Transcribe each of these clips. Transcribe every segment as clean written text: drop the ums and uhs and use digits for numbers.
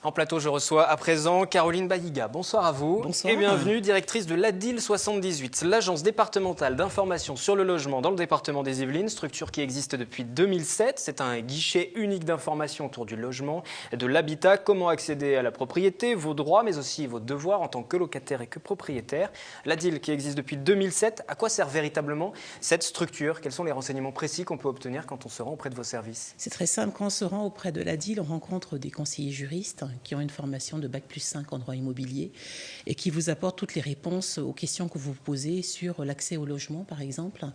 En plateau, je reçois à présent Caroline Bahiga. Bonsoir à vous. Bonsoir. Et bienvenue, directrice de l'ADIL 78, l'agence départementale d'information sur le logement dans le département des Yvelines, structure qui existe depuis 2007. C'est un guichet unique d'information autour du logement, de l'habitat, comment accéder à la propriété, vos droits, mais aussi vos devoirs en tant que locataire et que propriétaire. L'ADIL qui existe depuis 2007, à quoi sert véritablement cette structure? Quels sont les renseignements précis qu'on peut obtenir quand on se rend auprès de vos services? C'est très simple. Quand on se rend auprès de l'ADIL, on rencontre des conseillers juristes qui ont une formation de Bac+5 en droit immobilier et qui vous apportent toutes les réponses aux questions que vous vous posez sur l'accès au logement, par exemple,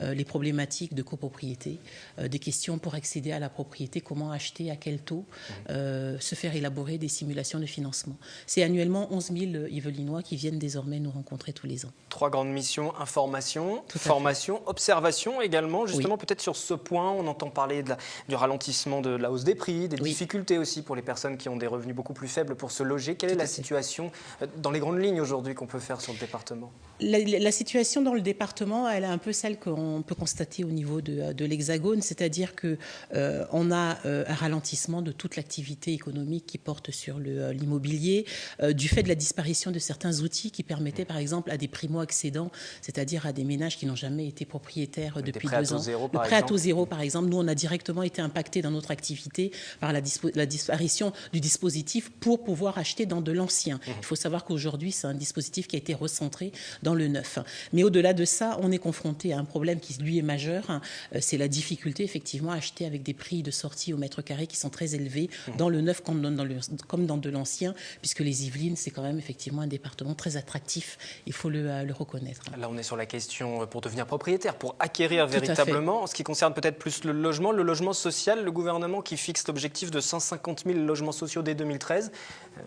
les problématiques de copropriété, des questions pour accéder à la propriété, comment acheter, à quel taux, se faire élaborer des simulations de financement. C'est annuellement 11 000 Yvelinois qui viennent désormais nous rencontrer tous les ans. 3 grandes missions, information, formation, observation également. Justement, peut-être sur ce point, on entend parler du ralentissement de la hausse des prix, des difficultés aussi pour les personnes qui ont des revenus beaucoup plus faibles pour se loger. Quelle est la situation dans les grandes lignes aujourd'hui qu'on peut faire sur le département? La situation dans le département, elle est un peu celle qu'on peut constater au niveau de l'Hexagone, c'est-à-dire qu'on a un ralentissement de toute l'activité économique qui porte sur l'immobilier, du fait de la disparition de certains outils qui permettaient par exemple à des primo-accédants, c'est-à-dire à des ménages qui n'ont jamais été propriétaires depuis 2 ans. Le prêt à taux zéro, par exemple, nous on a directement été impactés dans notre activité par la disparition du dispositif pour pouvoir acheter dans de l'ancien. Il faut savoir qu'aujourd'hui c'est un dispositif qui a été recentré dans le neuf. Mais au-delà de ça, on est confronté à un problème qui, lui, est majeur. C'est la difficulté, effectivement, à acheter avec des prix de sortie au mètre carré qui sont très élevés dans le neuf comme dans de l'ancien, puisque les Yvelines, c'est quand même, effectivement, un département très attractif. Il faut le reconnaître. Là, on est sur la question pour devenir propriétaire, pour acquérir véritablement. En ce qui concerne peut-être plus le logement social, le gouvernement qui fixe l'objectif de 150 000 logements sociaux dès 2013.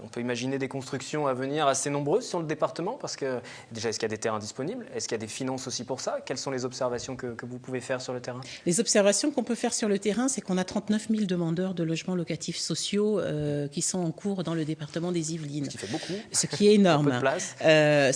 On peut imaginer des constructions à venir assez nombreuses sur le département, parce que déjà, est-ce qu'il y a des terrains disponibles? Est-ce qu'il y a des finances aussi pour ça? Quelles sont les observations que vous pouvez faire sur le terrain? Les observations qu'on peut faire sur le terrain, c'est qu'on a 39 000 demandeurs de logements locatifs sociaux qui sont en cours dans le département des Yvelines. Ce qui fait beaucoup. Ce qui est énorme. Peu de place.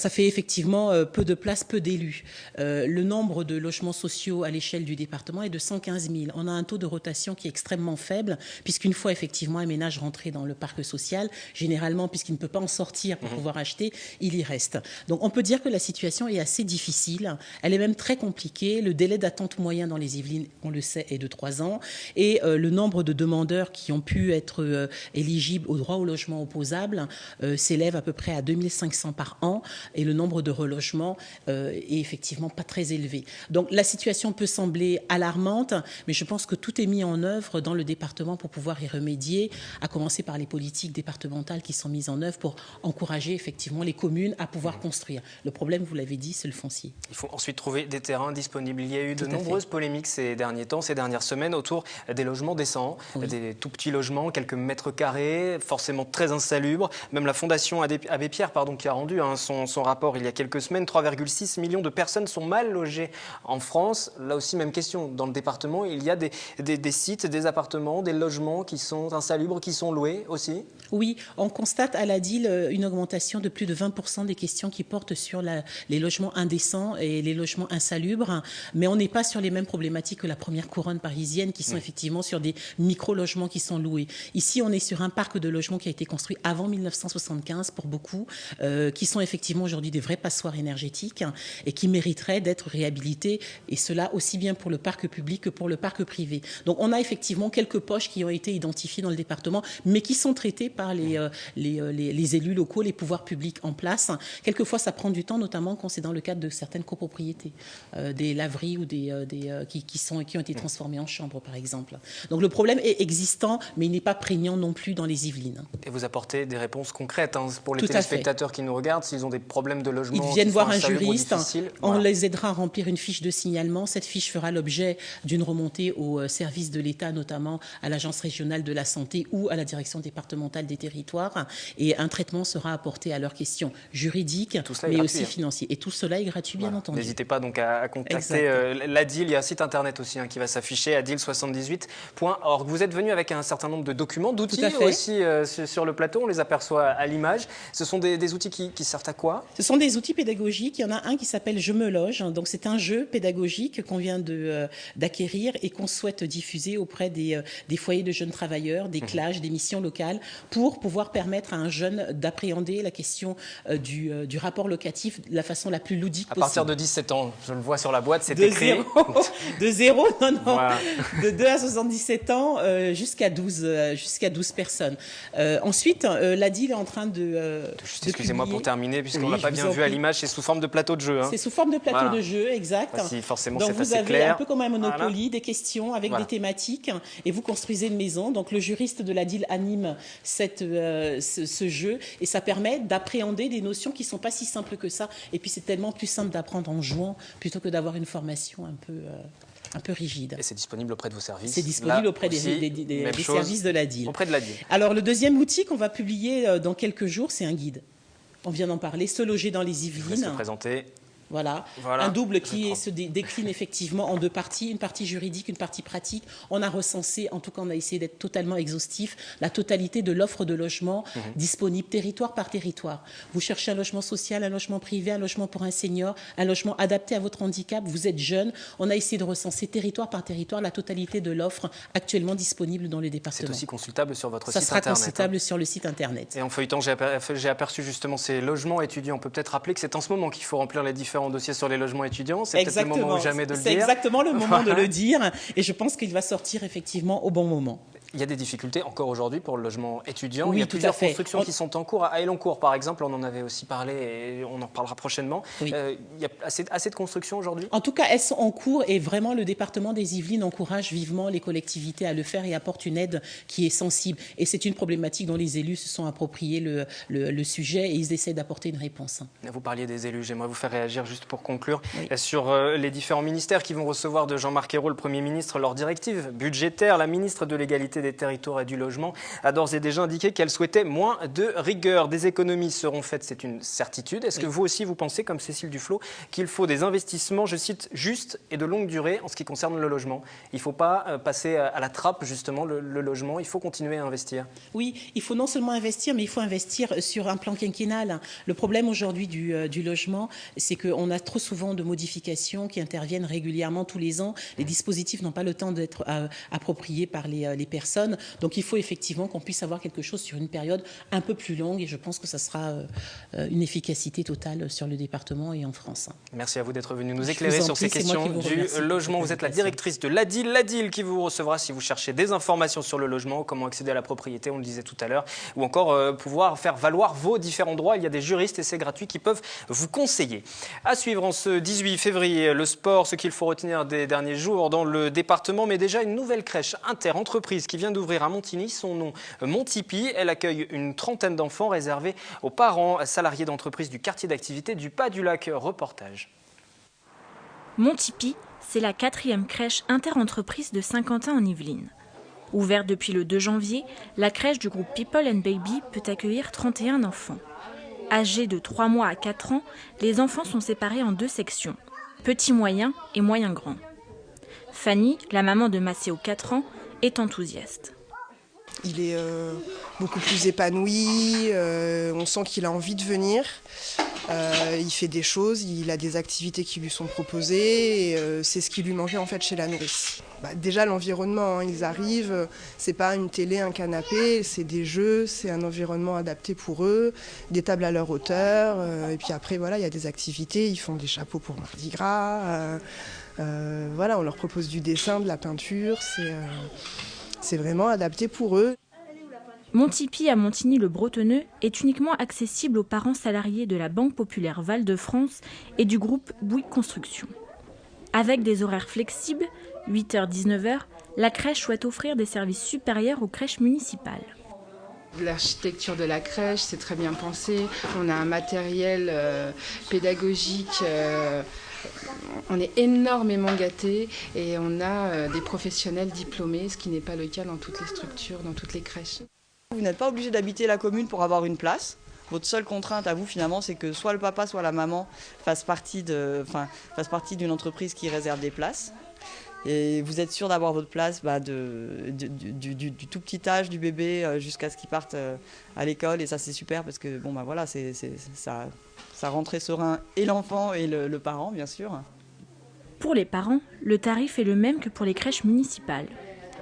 Ça fait effectivement peu de place, peu d'élus. Le nombre de logements sociaux à l'échelle du département est de 115 000. On a un taux de rotation qui est extrêmement faible, puisqu'une fois effectivement un ménage rentré dans le parc social, généralement, puisqu'il ne peut pas en sortir pour pouvoir acheter, il y reste. Donc on peut dire que la situation est assez difficile. Elle est même très compliquée. Le délai d'attente moyen dans les Yvelines, on le sait, est de 3 ans. Et le nombre de demandeurs qui ont pu être éligibles au droit au logement opposable s'élève à peu près à 2500 par an. Et le nombre de relogements est effectivement pas très élevé. Donc la situation peut sembler alarmante, mais je pense que tout est mis en œuvre dans le département pour pouvoir y remédier, à commencer par les politiques départementales qui sont mises en œuvre pour encourager effectivement les communes à pouvoir construire. Le problème, vous l'avez dit, c'est le foncier. Il faut ensuite trouver des terrains disponibles. Il y a eu de nombreuses polémiques ces derniers temps, ces dernières semaines, autour des logements décents, des tout petits logements, quelques mètres carrés, forcément très insalubres. Même la Fondation Abbé Pierre, qui a rendu son rapport il y a quelques semaines, 3,6 millions de personnes sont mal logées en France. Là aussi, même question. Dans le département, il y a des sites, des appartements, des logements qui sont insalubres, qui sont loués aussi. Oui, on constate à l'ADIL une augmentation de plus de 20% des questions qui portent sur les logements indécents et les logements insalubres, mais on n'est pas sur les mêmes problématiques que la première couronne parisienne qui sont effectivement sur des micro-logements qui sont loués. Ici, on est sur un parc de logements qui a été construit avant 1975 pour beaucoup, qui sont effectivement aujourd'hui des vraies passoires énergétiques et qui mériteraient d'être réhabilités, et cela aussi bien pour le parc public que pour le parc privé. Donc on a effectivement quelques poches qui ont été identifiées dans le département, mais qui sont traitées par les élus locaux, les pouvoirs publics en place. Quelquefois, ça prend du temps, notamment quand c'est dans le cadre de certaines copropriétés, des laveries ou qui ont été transformées en chambres, par exemple. Donc le problème est existant, mais il n'est pas prégnant non plus dans les Yvelines. Et vous apportez des réponses concrètes pour les téléspectateurs qui nous regardent, s'ils ont des problèmes de logement. Ils viennent voir un juriste, on les aidera à remplir une fiche de signalement. Cette fiche fera l'objet d'une remontée au service de l'État, notamment à l'Agence régionale de la santé ou à la direction départementale des territoires, et un traitement sera apporté à leurs questions juridiques, mais aussi financiers. Et tout cela est gratuit, bien entendu. N'hésitez pas donc à contacter l'ADIL. Il y a un site internet aussi qui va s'afficher, adil78.org. Vous êtes venu avec un certain nombre de documents, d'outils aussi sur le plateau, on les aperçoit à l'image. Ce sont des outils qui servent à quoi? Ce sont des outils pédagogiques. Il y en a un qui s'appelle Je me loge. Donc c'est un jeu pédagogique qu'on vient d'acquérir et qu'on souhaite diffuser auprès des foyers de jeunes travailleurs, des clages, des missions locales, communal pour pouvoir permettre à un jeune d'appréhender la question du rapport locatif de la façon la plus ludique possible. À partir de 17 ans, je le vois sur la boîte, c'est écrit. De 0, non. Voilà. De 2 à 77 ans jusqu'à 12 personnes. Ensuite, l'ADIL est en train de excusez-moi pour terminer, puisqu'on l'a pas bien vu à l'image, c'est sous forme de plateau de jeu. C'est sous forme de plateau de jeu, exact. Voici, forcément, donc c'est vous assez avez clair. un peu comme un Monopoly, des questions avec des thématiques, et vous construisez une maison. Donc le juriste de l'ADIL anime ce jeu, et ça permet d'appréhender des notions qui sont pas si simples que ça. Et puis c'est tellement plus simple d'apprendre en jouant plutôt que d'avoir une formation un peu rigide. Et c'est disponible auprès de vos services. C'est disponible auprès des services de l'ADIL. Auprès de l'ADIL. Alors le deuxième outil qu'on va publier dans quelques jours, c'est un guide. On vient d'en parler, Se loger dans les Yvelines. Je vais se présenter. Voilà, un double qui se décline effectivement en deux parties, une partie juridique, une partie pratique. On a recensé, en tout cas on a essayé d'être totalement exhaustif, la totalité de l'offre de logement disponible territoire par territoire. Vous cherchez un logement social, un logement privé, un logement pour un senior, un logement adapté à votre handicap, vous êtes jeune. On a essayé de recenser territoire par territoire la totalité de l'offre actuellement disponible dans le département. C'est aussi consultable sur votre site internet. Ça internet. sera consultable sur le site internet. Et en feuilletant, j'ai aperçu justement ces logements étudiants. On peut peut-être rappeler que c'est en ce moment qu'il faut remplir les différents dossiers sur les logements étudiants. C'est peut-être le moment ou jamais de le dire. C'est exactement le moment de le dire. Et je pense qu'il va sortir effectivement au bon moment. Il y a des difficultés encore aujourd'hui pour le logement étudiant. Oui, il y a plusieurs constructions qui sont en cours. À Eloncourt, par exemple, on en avait aussi parlé et on en reparlera prochainement. Oui. Il y a assez de constructions aujourd'hui? En tout cas, elles sont en cours et vraiment le département des Yvelines encourage vivement les collectivités à le faire et apporte une aide qui est sensible. Et c'est une problématique dont les élus se sont appropriés le sujet et ils essaient d'apporter une réponse. Vous parliez des élus. J'aimerais vous faire réagir juste pour conclure sur les différents ministères qui vont recevoir de Jean-Marc Ayrault, le Premier ministre, leurs directives budgétaires. La ministre de l'Égalité des Territoires et du Logement a d'ores et déjà indiqué qu'elle souhaitait moins de rigueur. Des économies seront faites, c'est une certitude. Est-ce que vous aussi, vous pensez, comme Cécile Duflot, qu'il faut des investissements, je cite, justes et de longue durée en ce qui concerne le logement? Il ne faut pas passer à la trappe, justement, le logement. Il faut continuer à investir. Oui, il faut non seulement investir, mais il faut investir sur un plan quinquennal. Le problème aujourd'hui du logement, c'est qu'on a trop souvent de modifications qui interviennent régulièrement tous les ans. Les dispositifs n'ont pas le temps d'être appropriés par les personnes. Donc il faut effectivement qu'on puisse avoir quelque chose sur une période un peu plus longue et je pense que ça sera une efficacité totale sur le département et en France. Merci à vous d'être venu nous éclairer sur ces questions du logement. Vous êtes la directrice de l'ADIL qui vous recevra si vous cherchez des informations sur le logement, comment accéder à la propriété, on le disait tout à l'heure, ou encore pouvoir faire valoir vos différents droits. Il y a des juristes et c'est gratuit qui peuvent vous conseiller. À suivre en ce 18 février, le sport, ce qu'il faut retenir des derniers jours dans le département, mais déjà une nouvelle crèche inter-entreprise qui vient d'ouvrir à Montigny, son nom Montipi. Elle accueille une trentaine d'enfants réservés aux parents salariés d'entreprises du quartier d'activité du Pas du Lac. Reportage. Montipi, c'est la 4e crèche inter-entreprise de Saint-Quentin en Yvelines. Ouverte depuis le 2 janvier, la crèche du groupe People and Baby peut accueillir 31 enfants. Âgés de 3 mois à 4 ans, les enfants sont séparés en 2 sections, petits moyens et moyens grands. Fanny, la maman de Macéo 4 ans, est enthousiaste. Il est beaucoup plus épanoui, on sent qu'il a envie de venir. Il fait des choses, il a des activités qui lui sont proposées et c'est ce qui lui manquait en fait chez la nourrice. Déjà l'environnement, ils arrivent, c'est pas une télé, un canapé, c'est des jeux, c'est un environnement adapté pour eux, des tables à leur hauteur et puis après voilà, il y a des activités, ils font des chapeaux pour Mardi Gras, voilà, on leur propose du dessin, de la peinture, c'est vraiment adapté pour eux. Montipi à Montigny-le-Bretonneux est uniquement accessible aux parents salariés de la Banque Populaire Val-de-France et du groupe Bouygues Construction. Avec des horaires flexibles, 8h-19h, la crèche souhaite offrir des services supérieurs aux crèches municipales. L'architecture de la crèche, c'est très bien pensé. On a un matériel pédagogique. On est énormément gâtés et on a des professionnels diplômés, ce qui n'est pas le cas dans toutes les structures, dans toutes les crèches. Vous n'êtes pas obligé d'habiter la commune pour avoir une place. Votre seule contrainte à vous, finalement, c'est que soit le papa, soit la maman fassent partie d'une entreprise qui réserve des places. Et vous êtes sûr d'avoir votre place du tout petit âge du bébé jusqu'à ce qu'il parte à l'école. Et ça, c'est super parce que voilà, ça rend très serein et l'enfant et le parent, bien sûr. Pour les parents, le tarif est le même que pour les crèches municipales.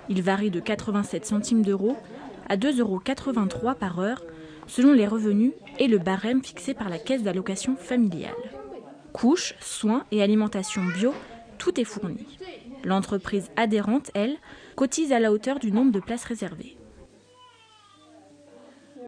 Il varie de 87 centimes d'euros à 2,83 € par heure, selon les revenus et le barème fixé par la caisse d'allocation familiale. Couches, soins et alimentation bio, tout est fourni. L'entreprise adhérente, elle, cotise à la hauteur du nombre de places réservées.